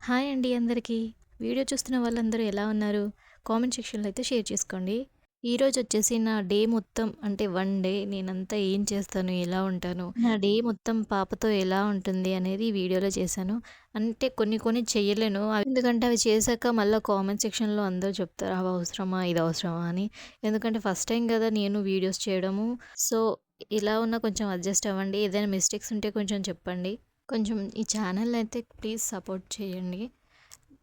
Hi అండి అందరికీ. Video చూస్తున్న వాళ్ళందరూ ఎలా ఉన్నారు? కామెంట్ సెక్షన్‌లో అయితే షేర్ చేసుకోండి. ఈరోజు వచ్చేసి నా డే మొత్తం అంటే వన్ డే నేనంతా ఏం చేస్తాను, ఎలా ఉంటాను, నా డే మొత్తం పాపతో ఎలా ఉంటుంది అనేది ఈ వీడియోలో చేశాను. అంటే కొన్ని కొన్ని చెయ్యలేను. ఎందుకంటే అవి చేశాక మళ్ళా కామెంట్ సెక్షన్‌లో అందరూ చెప్తారు అవి అవసరమా? ఇది అవసరమా? అని. ఎందుకంటే ఫస్ట్ టైం కదా నేను వీడియోస్ చేయడము. సో, ఇలా ఉన్నా కొంచెం అడ్జస్ట్ అవ్వండి. ఏదైనా మిస్టేక్స్ ఉంటే కొంచెం చెప్పండి. కొంచెం ఈ ఛానల్ అయితే ప్లీజ్ సపోర్ట్ చేయండి.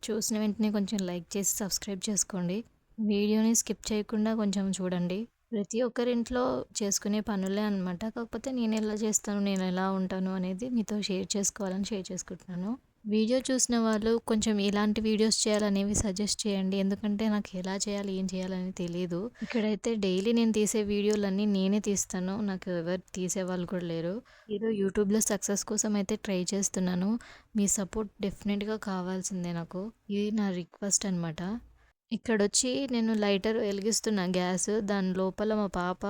చూసిన వెంటనే కొంచెం లైక్ చేసి సబ్స్క్రైబ్ చేసుకోండి. వీడియోని స్కిప్ చేయకుండా కొంచెం చూడండి. ప్రతి ఒక్కరింట్లో చేసుకునే పనులే అనమాట. కాకపోతే నేను ఎలా చేస్తాను, నేను ఎలా ఉంటాను అనేది మీతో షేర్ చేసుకోవాలని షేర్ చేసుకుంటున్నాను. వీడియో చూసిన వాళ్ళు కొంచెం ఎలాంటి వీడియోస్ చేయాలనేవి సజెస్ట్ చేయండి. ఎందుకంటే నాకు ఎలా చేయాలి, ఏం చేయాలని తెలీదు. ఇక్కడైతే డైలీ నేను తీసే వీడియోలన్నీ నేనే తీస్తాను. నాకు ఎవరు తీసేవాళ్ళు కూడా లేరు. ఏదో యూట్యూబ్‌లో సక్సెస్ కోసం అయితే ట్రై చేస్తున్నాను. మీ సపోర్ట్ డెఫినెట్‌గా కావాల్సిందే నాకు. ఇది నా రిక్వెస్ట్ అనమాట. ఇక్కడొచ్చి నేను లైటర్ వెలిగిస్తున్నా గ్యాస్. దాని లోపల మా పాప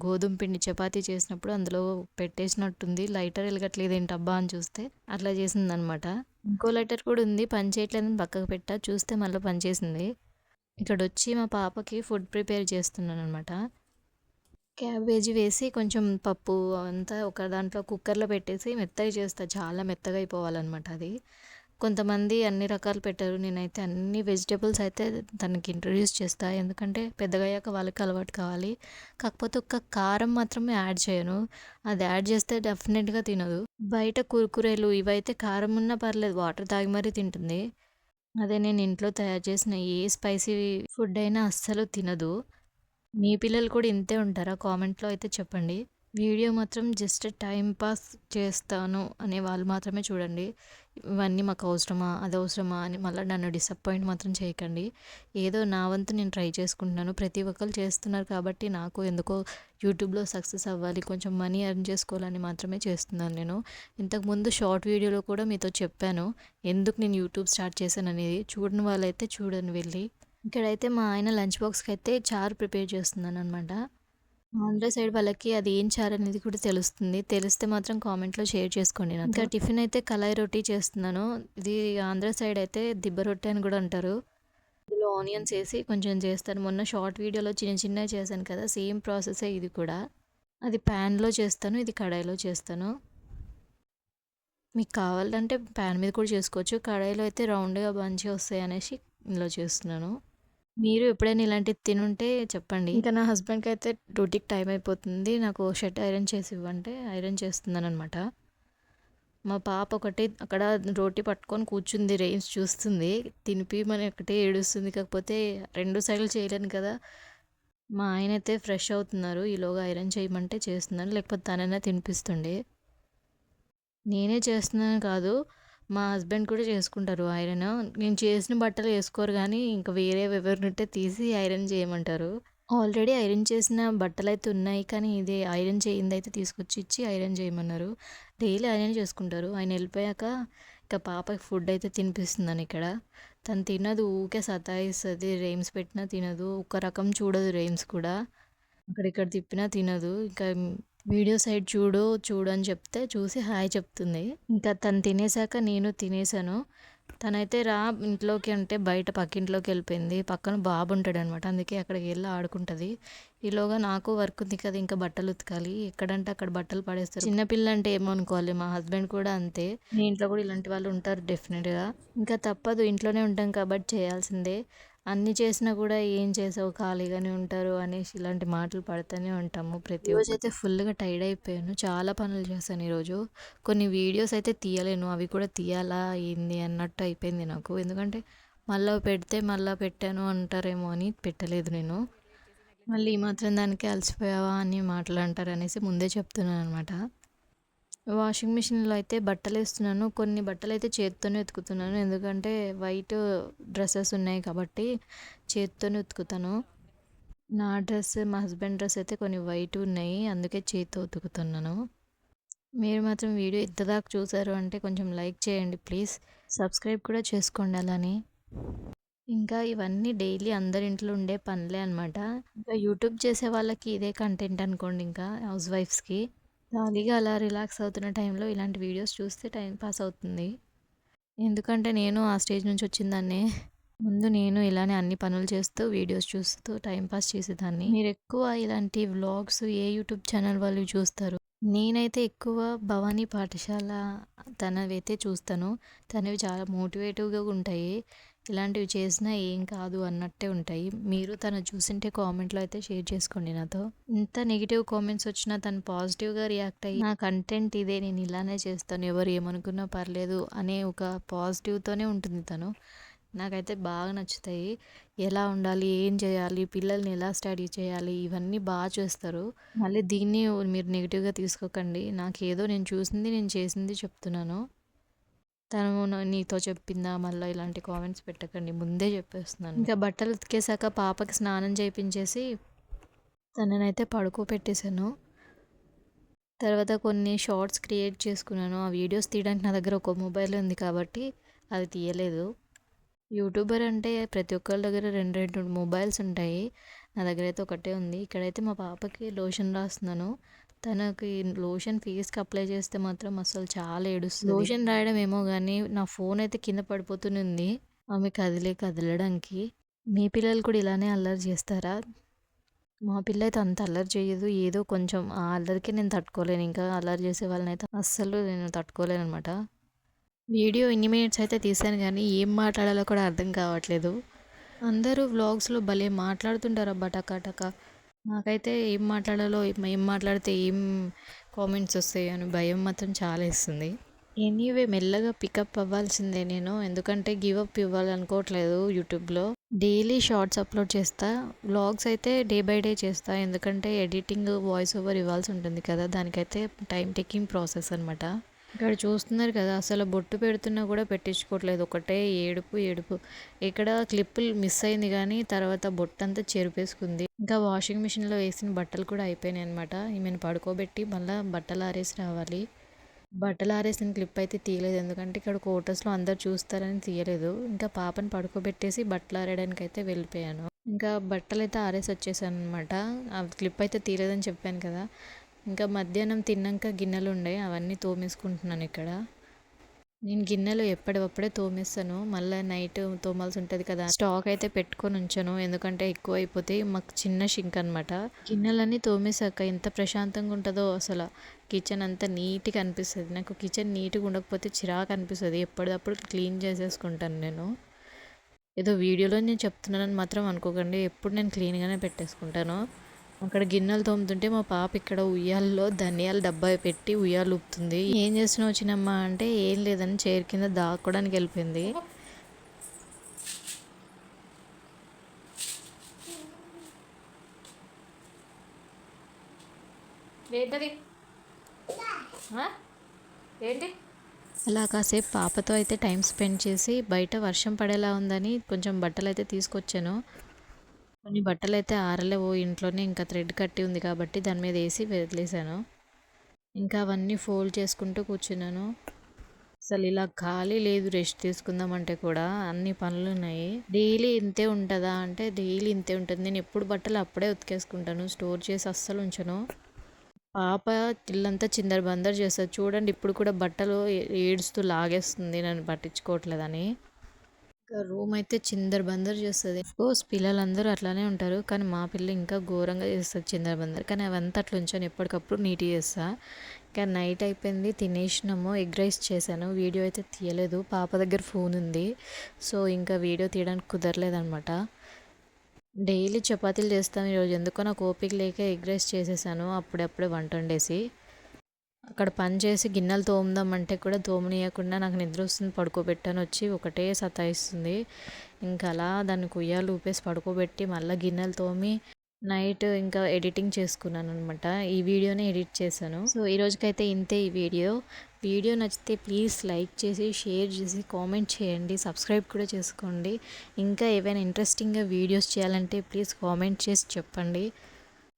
గోధుమ పిండి చపాతీ చేసినప్పుడు అందులో పెట్టేసినట్టుంది. లైటర్ ఎలగట్లేదేంటబ్బా అని చూస్తే అట్లా చేసిందనమాట. ఇంకో లైటర్ కూడా ఉంది. పని చేయట్లేదని పక్కకు పెట్టా. చూస్తే మళ్ళీ పనిచేసింది. ఇక్కడొచ్చి మా పాపకి ఫుడ్ ప్రిపేర్ చేస్తున్నాననమాట. క్యాబేజీ వేసి కొంచెం పప్పు అంతా ఒక దాంట్లో కుక్కర్లో పెట్టేసి మెత్తగా చేస్తా. చాలా మెత్తగా అయిపోవాలన్నమాట అది. కొంతమంది అన్ని రకాలు పెట్టరు. నేనైతే అన్ని వెజిటబుల్స్ అయితే తనకి ఇంట్రొడ్యూస్ చేస్తా. ఎందుకంటే పెద్దగా అయ్యాక వాళ్ళకి అలవాటు కావాలి. కాకపోతే ఒక్క కారం మాత్రమే యాడ్ చేయను. అది యాడ్ చేస్తే డెఫినెట్గా తినదు. బయట కుర్కురేలు ఇవైతే కారం ఉన్నా పర్లేదు వాటర్ తాగి మరీ తింటుంది. అదే నేను ఇంట్లో తయారు చేసిన ఏ స్పైసీ ఫుడ్ అయినా అస్సలు తినదు. మీ పిల్లలు కూడా ఇంతే ఉంటారా? కామెంట్‌లో అయితే చెప్పండి. వీడియో మాత్రం జస్ట్ టైమ్ పాస్ చేస్తాను అనే వాళ్ళు మాత్రమే చూడండి. ఇవన్నీ మాకు అవసరమా? అది అవసరమా? అని మళ్ళీ నన్ను డిసప్పాయింట్ మాత్రం చేయకండి. ఏదో నా వంతు నేను ట్రై చేసుకుంటున్నాను. ప్రతి ఒక్కళ్ళు చేస్తున్నారు కాబట్టి నాకు ఎందుకో యూట్యూబ్‌లో సక్సెస్ అవ్వాలి, కొంచెం మనీ ఎర్న్ చేసుకోవాలని మాత్రమే చేస్తున్నాను నేను. ఇంతకుముందు షార్ట్ వీడియోలో కూడా మీతో చెప్పాను. ఎందుకు నేను యూట్యూబ్ స్టార్ట్ చేశాననేది. చూడని వాళ్ళైతే చూడండి వెళ్ళి. ఇక్కడైతే మా ఆయన లంచ్ బాక్స్‌కి అయితే చారు ప్రిపేర్ చేస్తున్నాననమాట. ఆంధ్ర సైడ్ వాళ్ళకి అది ఏం చారు అనేది కూడా తెలుస్తుంది. తెలిస్తే మాత్రం కామెంట్‌లో షేర్ చేసుకోండి నాతో. ఇంకా టిఫిన్ అయితే కలాయి రొట్టి చేస్తున్నాను. ఇది ఆంధ్ర సైడ్ అయితే దిబ్బ రొట్టె అని కూడా అంటారు. ఇందులో ఆనియన్స్ ఏసి కొంచెం చేస్తాను. మొన్న షార్ట్ వీడియోలో చిన్న చిన్నవి చేశాను కదా! సేమ్ ప్రాసెసే ఇది కూడా. అది ప్యాన్‌లో చేస్తాను. ఇది కడాయిలో చేస్తాను. మీకు కావాలంటే ప్యాన్ మీద కూడా చేసుకోవచ్చు. కడాయిలో అయితే రౌండ్‌గా మంచిగా వస్తాయి అనేసి ఇందులో చేస్తున్నాను. మీరు ఎప్పుడైనా ఇలాంటివి తినుంటే చెప్పండి. ఇంకా నా హస్బెండ్‌కి అయితే డ్యూటీకి టైం అయిపోతుంది. నాకు షర్ట్ ఐరన్ చేసి ఇవ్వంటే ఐరన్ చేస్తున్నాననమాట. మా పాప ఒకటి అక్కడ రోటీ పట్టుకొని కూర్చుంది. రైమ్స్ చూస్తుంది. తినిపియమని ఒకటే ఏడుస్తుంది. కాకపోతే 2 సైడ్‌లు చేయలేను కదా! మా ఆయనైతే ఫ్రెష్ అవుతున్నారు. ఈలోగా ఐరన్ చేయమంటే చేస్తున్నాను. లేకపోతే తనైనా తినిపిస్తుండే. నేనే చేస్తున్నాను కాదు. మా హస్బెండ్ కూడా చేసుకుంటారు ఐరన్. నేను చేసిన బట్టలు ఏసుకోరు గానీ, ఇంక వేరేవి ఎవరినుంటే తీసి ఐరన్ చేయమంటారు. ఆల్రెడీ ఐరన్ చేసిన బట్టలైతే ఉన్నాయి. కానీ ఇది ఐరన్ చేయిందయితే తీసుకొచ్చి ఇచ్చి ఐరన్ చేయమన్నారు. డైలీ ఐరన్ చేసుకుంటారు. ఆయన ఎళ్ళిపోయాక ఇక పాపకి ఫుడ్ అయితే తినిపిస్తున్నానిక్కడ. తను తినదు. ఊకే సతాయిస్తది. రైమ్స్ పెట్టినా తినదు. ఒక రకం చూడదు రైమ్స్ కూడా. అక్కడిక్కడ తిప్పినా తినదు. ఇంకా వీడియో సైడ్ చూడు, చూడు అని చెప్తే చూసి హాయ్ చెప్తుంది. ఇంకా తను తినేసాక నేను తినేసాను. తనైతే రా ఇంట్లోకి అంటే బయట పక్కింట్లోకి వెళ్ళిపోయింది. పక్కన బాబు ఉంటాడనమాట. అందుకే అక్కడికి వెళ్ళి ఆడుకుంటుంది. ఈలోగా నాకు వర్క్ ఉంది కదా! ఇంకా బట్టలు ఉతకాలి. ఎక్కడంటే అక్కడ బట్టలు పడేస్తారు. చిన్నపిల్ల అంటే ఏమో అనుకోవాలి. మా హస్బెండ్ కూడా అంతే. మీ ఇంట్లో కూడా ఇలాంటి వాళ్ళు ఉంటారు డెఫినెట్‌గా. ఇంకా తప్పదు ఇంట్లోనే ఉంటాం కాబట్టి చేయాల్సిందే. అన్నీ చేసినా కూడా ఏం చేసావు ఖాళీగానే ఉంటారు అనేసి ఇలాంటి మాటలు పడుతూనే ఉంటాము ప్రతి రోజైతే ఫుల్గా టైర్డ్ అయిపోయాను. చాలా పనులు చేశాను ఈరోజు. కొన్ని వీడియోస్ అయితే తీయలేను. అవి కూడా తీయాలా ఏంది అన్నట్టు అయిపోయింది నాకు. ఎందుకంటే మళ్ళీ పెడితే మళ్ళీ పెట్టాను అంటారేమో అని పెట్టలేదు నేను. మళ్ళీ ఈ మాత్రం దానికి అలసిపోయావా అని మాటలు అంటారు అనేసి ముందే చెప్తున్నాను అనమాట. వాషింగ్ మిషన్లో అయితే బట్టలు వేస్తున్నాను. కొన్ని బట్టలు అయితే చేత్తోనే ఉతుకుతున్నాను. ఎందుకంటే వైట్ డ్రెస్సెస్ ఉన్నాయి కాబట్టి చేత్తోనే ఉతుకుతాను. నా డ్రెస్, మా హస్బెండ్ డ్రెస్ అయితే కొన్ని వైట్ ఉన్నాయి. అందుకే చేత్తో ఉతుకుతున్నాను. మీరు మాత్రం వీడియో ఇంతదాకా చూసారు అంటే కొంచెం లైక్ చేయండి ప్లీజ్. సబ్స్క్రైబ్ కూడా చేసుకోండి అలానే. ఇంకా ఇవన్నీ డైలీ అందరి ఇంట్లో ఉండే పనులే అనమాట. ఇంకా యూట్యూబ్ చేసే వాళ్ళకి ఇదే కంటెంట్ అనుకోండి ఇంకా హౌస్ వైఫ్స్‌కి. ఖాళీగా అలా రిలాక్స్ అవుతున్న టైంలో ఇలాంటి వీడియోస్ చూస్తే టైం పాస్ అవుతుంది. ఎందుకంటే నేను ఆ స్టేజ్ నుంచి వచ్చిందాన్నే. ముందు నేను ఇలానే అన్ని పనులు చేస్తూ, వీడియోస్ చూస్తూ టైం పాస్ చేసేదాన్ని. మీరెక్కువ ఇలాంటి వ్లాగ్స్ ఏ యూట్యూబ్ ఛానల్ వాళ్ళు చూస్తారు? నేనైతే ఎక్కువ భవానీ పాఠశాల తనవైతే చూస్తాను. తనవి చాలా మోటివేటివ్‌గా ఉంటాయి. ఇలాంటివి చేసినా ఏం కాదు అన్నట్టే ఉంటాయి. మీరు తను చూసుంటే కామెంట్‌లో అయితే షేర్ చేసుకోండి నాతో. ఇంత నెగెటివ్ కామెంట్స్ వచ్చినా తను పాజిటివ్‌గా రియాక్ట్ అయ్యి, నా కంటెంట్ ఇదే, నేను ఇలానే చేస్తాను, ఎవరు ఏమనుకున్నా పర్లేదు అనే ఒక పాజిటివ్‌తోనే ఉంటుంది తను. నాకైతే బాగా నచ్చుతాయి. ఎలా ఉండాలి, ఏం చేయాలి, పిల్లల్ని ఎలా స్టడీ చేయాలి, ఇవన్నీ బాగా చేస్తారు. మళ్ళీ దీన్ని మీరు నెగిటివ్‌గా తీసుకోకండి. నాకేదో నేను చూసింది, నేను చేసింది చెప్తున్నాను. తను నీతో చెప్పిందా మళ్ళీ ఇలాంటి కామెంట్స్ పెట్టకండి, ముందే చెప్పేస్తున్నాను. ఇంకా బట్టలు ఉతికేసాక పాపకి స్నానం చేయించేసి తననైతే పడుకోబెట్టేశాను. తర్వాత కొన్ని షార్ట్స్ క్రియేట్ చేసుకున్నాను. ఆ వీడియోస్ తీయడానికి నా దగ్గర ఒక మొబైల్ ఉంది కాబట్టి అది తీయలేదు. యూట్యూబర్ అంటే ప్రతి ఒక్కరి దగ్గర 2 మొబైల్స్ ఉంటాయి. నా దగ్గర అయితే ఒకటే ఉంది. ఇక్కడైతే మా పాపకి లోషన్ రాస్తున్నాను. తనకి లోషన్ ఫేస్‌కి అప్లై చేస్తే మాత్రం అసలు చాలా ఏడుస్తది. లోషన్ రాయడం ఏమో గానీ నా ఫోన్ అయితే కింద పడిపోతూనే ఉంది ఆమె కదలడానికి. మీ పిల్లలు కూడా ఇలానే అల్లరి చేస్తారా? మా పిల్ల అయితే అంత అల్లరి చేయదు. ఏదో కొంచెం ఆ అల్లరికి నేను తట్టుకోలేను. ఇంకా అల్లరి చేసే వాళ్ళనైతే అస్సలు నేను తట్టుకోలేననమాట. వీడియో ఇన్ని మినిట్స్ అయితే తీశాను కానీ ఏం మాట్లాడాలో కూడా అర్థం కావట్లేదు. అందరూ వ్లాగ్స్లో భలే మాట్లాడుతుంటారబ్బా టకా. నాకైతే ఏం మాట్లాడాలో, ఏం మాట్లాడితే ఏం కామెంట్స్ వస్తాయి అని భయం మాత్రం చాలా వేస్తుంది. ఎనీవే మెల్లగా పికప్ అవ్వాల్సిందే నేను, ఎందుకంటే గివ్ అప్ ఇవ్వాలనుకోవట్లేదు యూట్యూబ్లో. డైలీ షార్ట్స్ అప్లోడ్ చేస్తా, వ్లాగ్స్ అయితే డే బై డే చేస్తా, ఎందుకంటే ఎడిటింగ్, వాయిస్ ఓవర్ ఇవ్వాల్సి ఉంటుంది కదా, దానికైతే టైం టేకింగ్ ప్రాసెస్ అనమాట. ఇక్కడ చూస్తున్నారు కదా, అసలు బొట్టు పెడుతున్నా కూడా పెట్టించుకోవట్లేదు, ఒకటే ఏడుపు. ఇక్కడ క్లిప్పులు మిస్ అయింది కానీ తర్వాత బొట్టు అంతా చెరిపేసుకుంది. ఇంకా వాషింగ్ మిషన్లో వేసిన బట్టలు కూడా అయిపోయినాయి అనమాట. ఈమెను పడుకోబెట్టి మళ్ళీ బట్టలు ఆరేసి రావాలి. బట్టలు ఆరేసిన క్లిప్ అయితే తీయలేదు, ఎందుకంటే ఇక్కడ క్వార్టర్స్లో అందరు చూస్తారని తీయలేదు. ఇంకా పాపని పడుకోబెట్టేసి బట్టలు ఆరేయడానికి అయితే వెళ్ళిపోయాను. ఇంకా బట్టలు అయితే ఆరేసి వచ్చేసాను అనమాట. ఆ క్లిప్ అయితే తీయలేదని చెప్పాను కదా. ఇంకా మధ్యాహ్నం తిన్నాక గిన్నెలు ఉండే, అవన్నీ తోమేసుకుంటున్నాను ఇక్కడ. నేను గిన్నెలు ఎప్పటివప్పుడే తోమేస్తాను, మళ్ళీ నైట్ తోమాల్సి ఉంటుంది కదా, స్టాక్ అయితే పెట్టుకొని ఉంచాను, ఎందుకంటే ఎక్కువ అయిపోతే మాకు చిన్న షింక్ అనమాట. గిన్నెలన్నీ తోమేశాక ఎంత ప్రశాంతంగా ఉంటుందో అసలు. కిచెన్ అంతా నీట్గా అనిపిస్తుంది నాకు. కిచెన్ నీట్గా ఉండకపోతే చిరాకు అనిపిస్తుంది. ఎప్పటికప్పుడు క్లీన్ చేసేసుకుంటాను నేను. ఏదో వీడియోలో నేను చెప్తున్నానని మాత్రం అనుకోకండి, ఎప్పుడు నేను క్లీన్గానే పెట్టేసుకుంటాను. అక్కడ గిన్నెలు తోముతుంటే మా పాప ఇక్కడ ఉయ్యాల్లో ధనియాల డబ్బా పెట్టి ఉయ్యాలు ఊపుతుంది. ఏం చేస్తున్నావు చిన్నమ్మ అంటే ఏం లేదని చైర్ కింద దాక్కోవడానికి వెళ్ళిపోయింది. ఏంటి అలా కాసేపు పాపతో అయితే టైం స్పెండ్ చేసి బయట వర్షం పడేలా ఉందని కొంచెం బట్టలు అయితే తీసుకొచ్చాను. కొన్ని బట్టలు అయితే ఆరలేవు ఇంట్లోనే, ఇంకా థ్రెడ్ కట్టి ఉంది కాబట్టి దాని మీద వేసి వదిలేసాను. ఇంకా అవన్నీ ఫోల్డ్ చేసుకుంటూ కూర్చున్నాను. అసలు ఇలా ఖాళీ లేదు, రెస్ట్ తీసుకుందామంటే కూడా అన్ని పనులు ఉన్నాయి. డైలీ ఇంతే ఉంటుందా అంటే డైలీ ఇంతే ఉంటుంది. నేను ఎప్పుడు బట్టలు అప్పుడే ఉతికేసుకుంటాను, స్టోర్ చేసి అస్సలు ఉంచను. పాప ఇల్లంతా చిందర బందర్ చేస్తుంది చూడండి, ఇప్పుడు కూడా బట్టలు ఏడుస్తూ లాగేస్తుంది నన్ను పట్టించుకోవట్లేదని. ఇంకా రూమ్ అయితే చిందర బందర్ చేస్తుంది. కోర్స్ పిల్లలందరూ అట్లానే ఉంటారు, కానీ మా పిల్ల ఇంకా ఘోరంగా చేస్తుంది చిందర బందర్. కానీ అవంతా అట్లా ఉంచాను, ఎప్పటికప్పుడు నీట్గా చేస్తా. ఇంకా నైట్ అయిపోయింది, తినేసినాము. ఎగ్ రైస్ చేశాను, వీడియో అయితే తీయలేదు, పాప దగ్గర ఫోన్ ఉంది, సో ఇంకా వీడియో తీయడానికి కుదరలేదనమాట. డైలీ చపాతీలు చేస్తాను, ఈరోజు ఎందుకో నాకు ఓపిక లేక ఎగ్ రైస్ చేసేసాను అప్పుడప్పుడే వంట వండేసి. అక్కడ పని చేసి గిన్నెలు తోముదామంటే కూడా తోమనీయకుండా నాకు నిద్ర వస్తుంది, పడుకోబెట్టాను, వచ్చి ఒకటే సతాయిస్తుంది. ఇంకా అలా దాన్ని ఉయ్యాలు ఊపేసి పడుకోబెట్టి మళ్ళీ గిన్నెలు తోమి నైట్ ఇంకా ఎడిటింగ్ చేసుకున్నాను అనమాట. ఈ వీడియోని ఎడిట్ చేశాను. సో ఈ రోజుకైతే ఇంతే ఈ వీడియో నచ్చితే ప్లీజ్ లైక్ చేసి, షేర్ చేసి, కామెంట్ చేయండి, సబ్స్క్రైబ్ కూడా చేసుకోండి. ఇంకా ఏవైనా ఇంట్రెస్టింగ్గా వీడియోస్ చేయాలంటే ప్లీజ్ కామెంట్ చేసి చెప్పండి.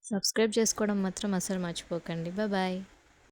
సబ్స్క్రైబ్ చేసుకోవడం మాత్రం అసలు మర్చిపోకండి. బాయ్.